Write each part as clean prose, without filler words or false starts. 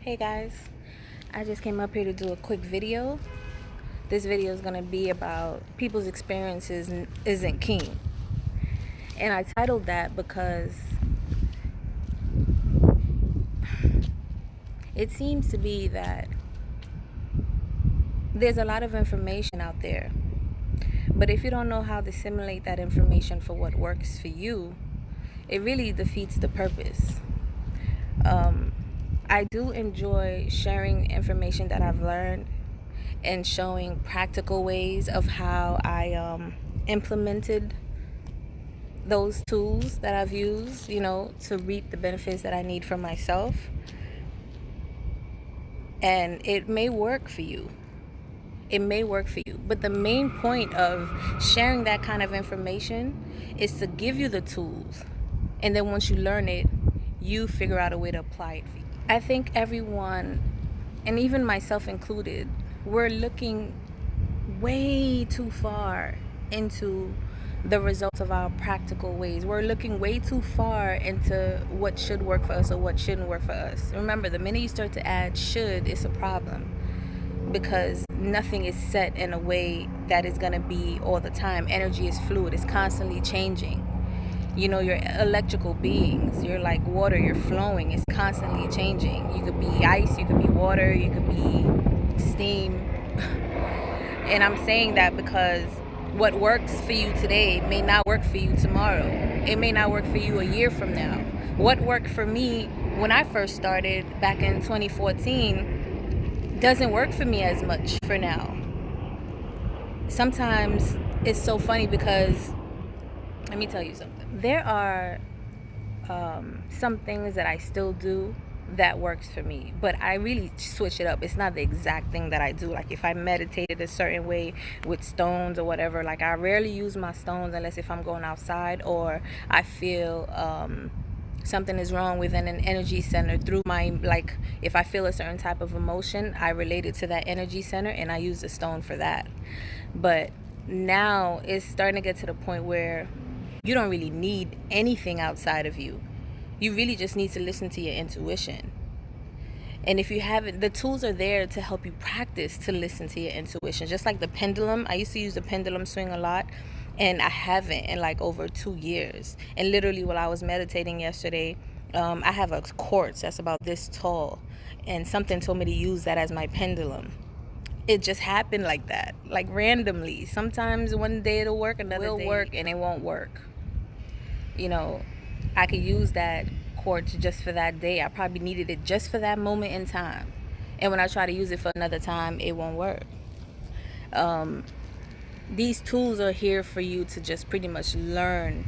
Hey guys, I just came up here to do a quick video. This video is going to be about people's experiences isn't king. And I titled that because it seems to be that there's a lot of information out there. But if you don't know how to assimilate that information for what works for you, it really defeats the purpose. I do enjoy sharing information that I've learned and showing practical ways of how I implemented those tools that I've used, to reap the benefits that I need for myself. And it may work for you. But the main point of sharing that kind of information is to give you the tools. And then once you learn it, you figure out a way to apply it for you. I think everyone, and even myself included, we're looking way too far into the results of our practical ways. We're looking way too far into what should work for us or what shouldn't work for us. Remember, the minute you start to add should, it's a problem, because nothing is set in a way that is going to be all the time. Energy is fluid. It's constantly changing. You're electrical beings. You're like water. You're flowing. It's constantly changing. You could be ice. You could be water. You could be steam. And I'm saying that because what works for you today may not work for you tomorrow. It may not work for you a year from now. What worked for me when I first started back in 2014 doesn't work for me as much for now. Sometimes it's so funny because, let me tell you something. There are some things that I still do that works for me, but I really switch it up. It's not the exact thing that I do. Like if I meditated a certain way with stones or whatever, like I rarely use my stones unless if I'm going outside or I feel something is wrong within an energy center through like if I feel a certain type of emotion, I relate it to that energy center and I use the stone for that. But now it's starting to get to the point where you don't really need anything outside of you. You really just need to listen to your intuition. And if you haven't, the tools are there to help you practice to listen to your intuition. Just like the pendulum. I used to use the pendulum swing a lot, and I haven't in like over 2 years. And literally while I was meditating yesterday, I have a quartz that's about this tall, and something told me to use that as my pendulum. It just happened like that, like randomly. Sometimes one day it'll work, another day will work, and it won't work. I could use that quartz just for that day. I probably needed it just for that moment in time. And when I try to use it for another time, it won't work. These tools are here for you to just pretty much learn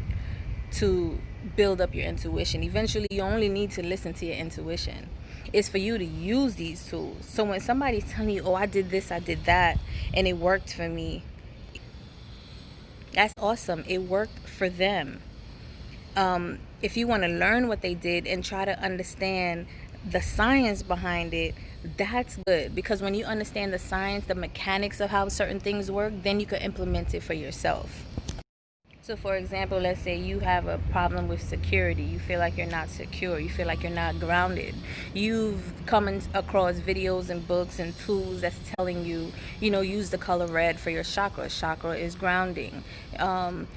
to build up your intuition. Eventually, you only need to listen to your intuition. It's for you to use these tools. So when somebody's telling you, oh, I did this, I did that, and it worked for me, that's awesome. It worked for them. If you want to learn what they did and try to understand the science behind it, that's good. Because when you understand the science, the mechanics of how certain things work, then you can implement it for yourself. So for example, let's say you have a problem with security. You feel like you're not secure. You feel like you're not grounded. You've come across videos and books and tools that's telling you, use the color red for your chakra. Chakra is grounding.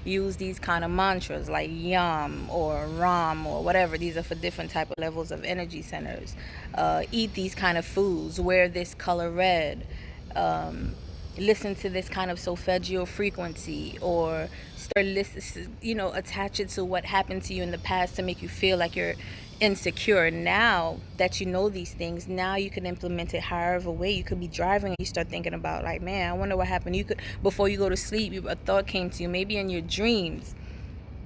Use these kind of mantras like Yam or Ram or whatever. These are for different type of levels of energy centers. Eat these kind of foods. Wear this color red. Listen to this kind of solfeggio frequency, or start attach it to what happened to you in the past to make you feel like you're insecure. Now that you know these things, now you can implement it however way. You could be driving and you start thinking about like, man, I wonder what happened. You could, before you go to sleep, a thought came to you, maybe in your dreams,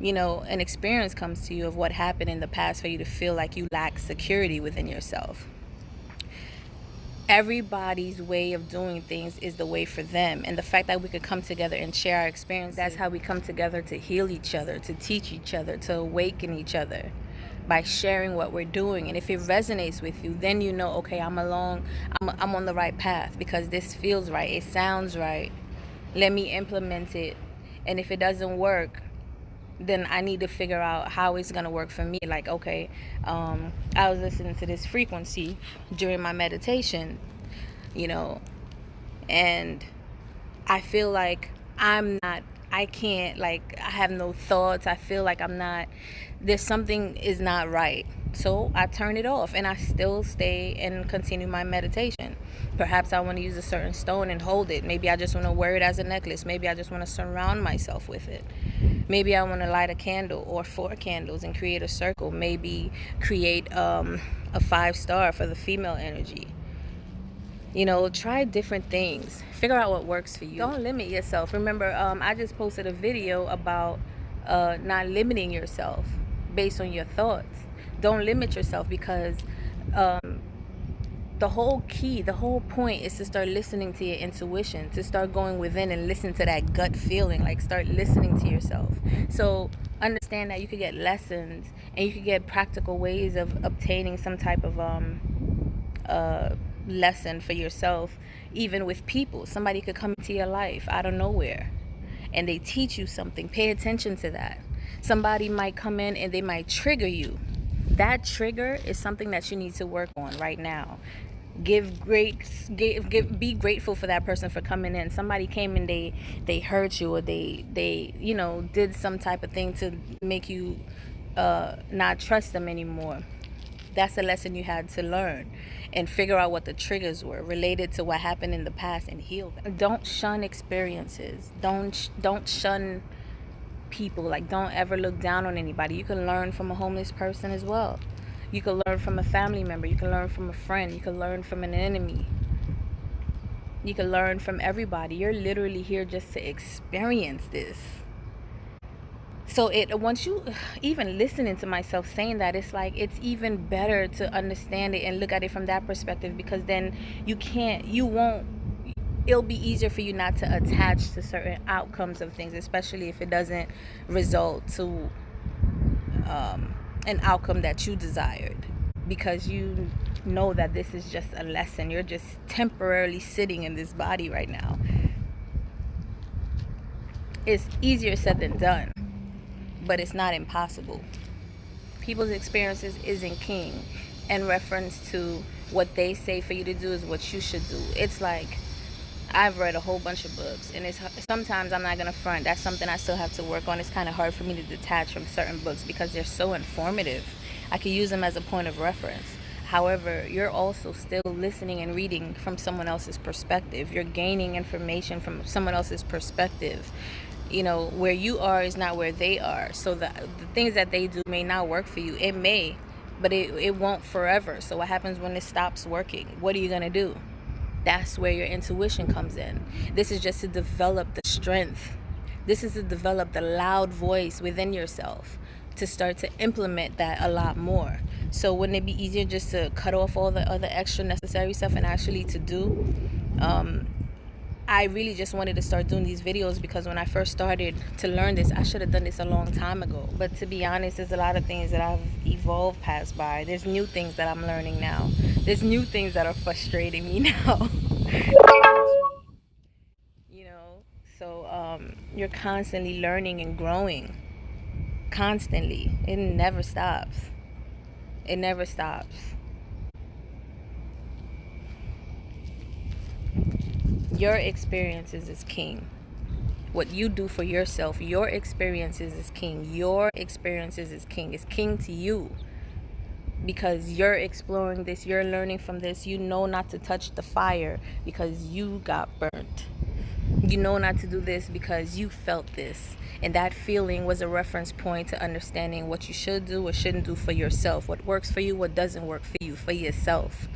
an experience comes to you of what happened in the past for you to feel like you lack security within yourself. Everybody's way of doing things is the way for them. And the fact that we could come together and share our experience, that's how we come together to heal each other, to teach each other, to awaken each other, by sharing what we're doing. And if it resonates with you, then okay, I'm on the right path because this feels right, it sounds right. Let me implement it. And if it doesn't work, then I need to figure out how it's going to work for me. Like, okay, I was listening to this frequency during my meditation, you know, and I feel like I can't, like, I have no thoughts. I feel like there's something is not right. So I turn it off and I still stay and continue my meditation. Perhaps I want to use a certain stone and hold it. Maybe I just want to wear it as a necklace. Maybe I just want to surround myself with it. Maybe I want to light a candle or 4 candles and create a circle. Maybe create a 5-star for the female energy. You know, try different things. Figure out what works for you. Don't limit yourself. Remember, I just posted a video about not limiting yourself based on your thoughts. Don't limit yourself, because the whole point is to start listening to your intuition, to start going within and listen to that gut feeling. Like, start listening to yourself. So understand that you could get lessons and you could get practical ways of obtaining some type of lesson for yourself, even with people. Somebody could come into your life out of nowhere and they teach you something. Pay attention to that. Somebody might come in and they might trigger you. That trigger is something that you need to work on right now. Be grateful for that person for coming in. Somebody came and they hurt you, or they you know, did some type of thing to make you not trust them anymore. That's a lesson you had to learn, and figure out what the triggers were related to what happened in the past and heal them. Don't shun experiences. Don't shun people. Like, don't ever look down on anybody. You can learn from a homeless person as well. You can learn from a family member. You can learn from a friend. You can learn from an enemy. You can learn from everybody. You're literally here just to experience this. So once you even listening to myself saying that, it's like, it's even better to understand it and look at it from that perspective, because then it'll be easier for you not to attach to certain outcomes of things, especially if it doesn't result to an outcome that you desired, because you know that this is just a lesson. You're just temporarily sitting in this body right now. It's easier said than done, but it's not impossible. People's experiences isn't king. In reference to what they say for you to do is what you should do. It's like, I've read a whole bunch of books, and sometimes, I'm not gonna front, that's something I still have to work on. It's kind of hard for me to detach from certain books because they're so informative. I can use them as a point of reference. However, you're also still listening and reading from someone else's perspective. You're gaining information from someone else's perspective. You know, where you are is not where they are. So the things that they do may not work for you. It may, but it won't forever. So what happens when it stops working? What are you gonna do? That's where your intuition comes in. This is just to develop the strength. This is to develop the loud voice within yourself, to start to implement that a lot more. So wouldn't it be easier just to cut off all the other extra necessary stuff and actually to do? I really just wanted to start doing these videos because when I first started to learn this, I should have done this a long time ago. But to be honest, there's a lot of things that I've evolved past by. There's new things that I'm learning now. There's new things that are frustrating me now. You know, so you're constantly learning and growing. Constantly. It never stops. It never stops. Your experiences is king. What you do for yourself, your experiences is king. Your experiences is king. It's king to you. Because you're exploring this, you're learning from this. You know not to touch the fire because you got burnt. You know not to do this because you felt this. And that feeling was a reference point to understanding what you should do or shouldn't do for yourself. What works for you, what doesn't work for you, for yourself.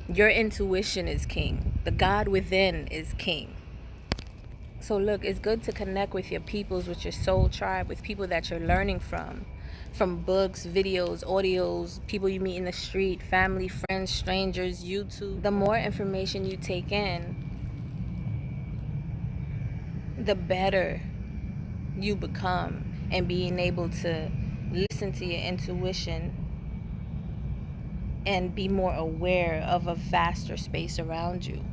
Your intuition is king. The God within is king. So look, it's good to connect with your peoples, with your soul tribe, with people that you're learning from books, videos, audios, people you meet in the street, family, friends, strangers, YouTube. The more information you take in, the better you become and being able to listen to your intuition and be more aware of a vaster space around you.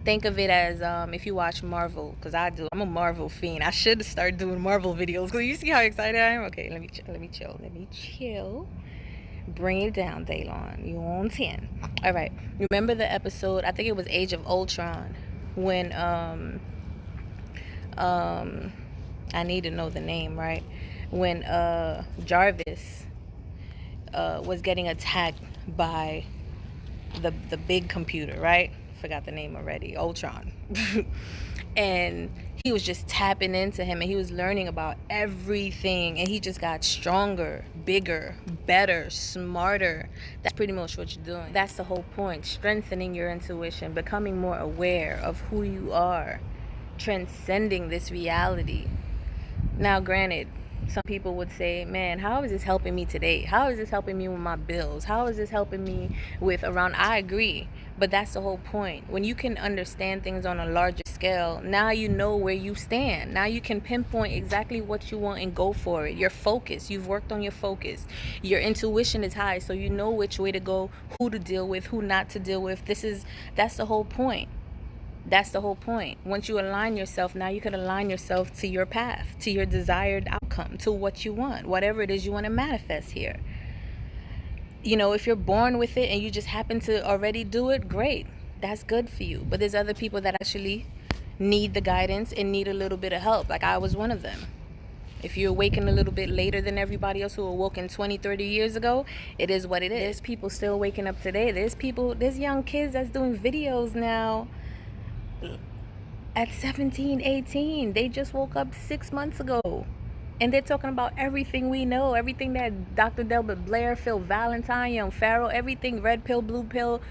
Think of it as if you watch Marvel, because I'm a Marvel fiend. I should start doing Marvel videos, because you see how excited I am. Okay, let me chill. Bring it down, Daylon. You on 10. All right. Remember the episode, I think it was Age of Ultron, when I need to know the name, right? When Jarvis was getting attacked by the big computer, right? Forgot the name already. Ultron. And he was just tapping into him, and he was learning about everything, and he just got stronger, bigger, better, smarter. That's pretty much what you're doing. That's the whole point. Strengthening your intuition, becoming more aware of who you are, transcending this reality. Now, granted, some people would say, man, how is this helping me today? How is this helping me with my bills? How is this helping me with around? I agree, but that's the whole point. When you can understand things on a larger scale, now you know where you stand. Now you can pinpoint exactly what you want and go for it. Your focus, you've worked on your focus. Your intuition is high, so you know which way to go, who to deal with, who not to deal with. That's the whole point. That's the whole point. Once you align yourself, now you can align yourself to your path, to your desired outcome, to what you want, whatever it is you want to manifest here. You know, if you're born with it and you just happen to already do it, great. That's good for you. But there's other people that actually need the guidance and need a little bit of help. Like I was one of them. If you're awakened a little bit later than everybody else who awoken 20, 30 years ago, it is what it is. There's people still waking up today. There's young kids that's doing videos now at 17, 18. They just woke up 6 months ago, and they're talking about everything we know, everything that Dr. Delbert Blair, Phil Valentine, Young Pharaoh, everything, red pill, blue pill,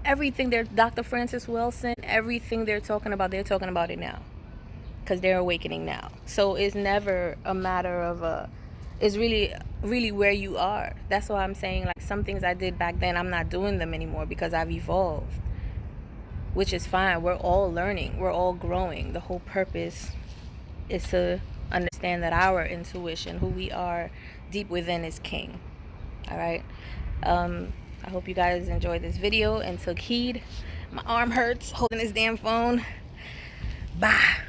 everything. Dr. Francis Wilson, everything they're talking about it now, because they're awakening now. So it's never a matter of it's really where you are. That's why I'm saying, like, some things I did back then, I'm not doing them anymore because I've evolved, which is fine. We're all learning. We're all growing. The whole purpose is to understand that our intuition, who we are deep within, is king. All right. I hope you guys enjoyed this video and took heed. My arm hurts holding this damn phone. Bye.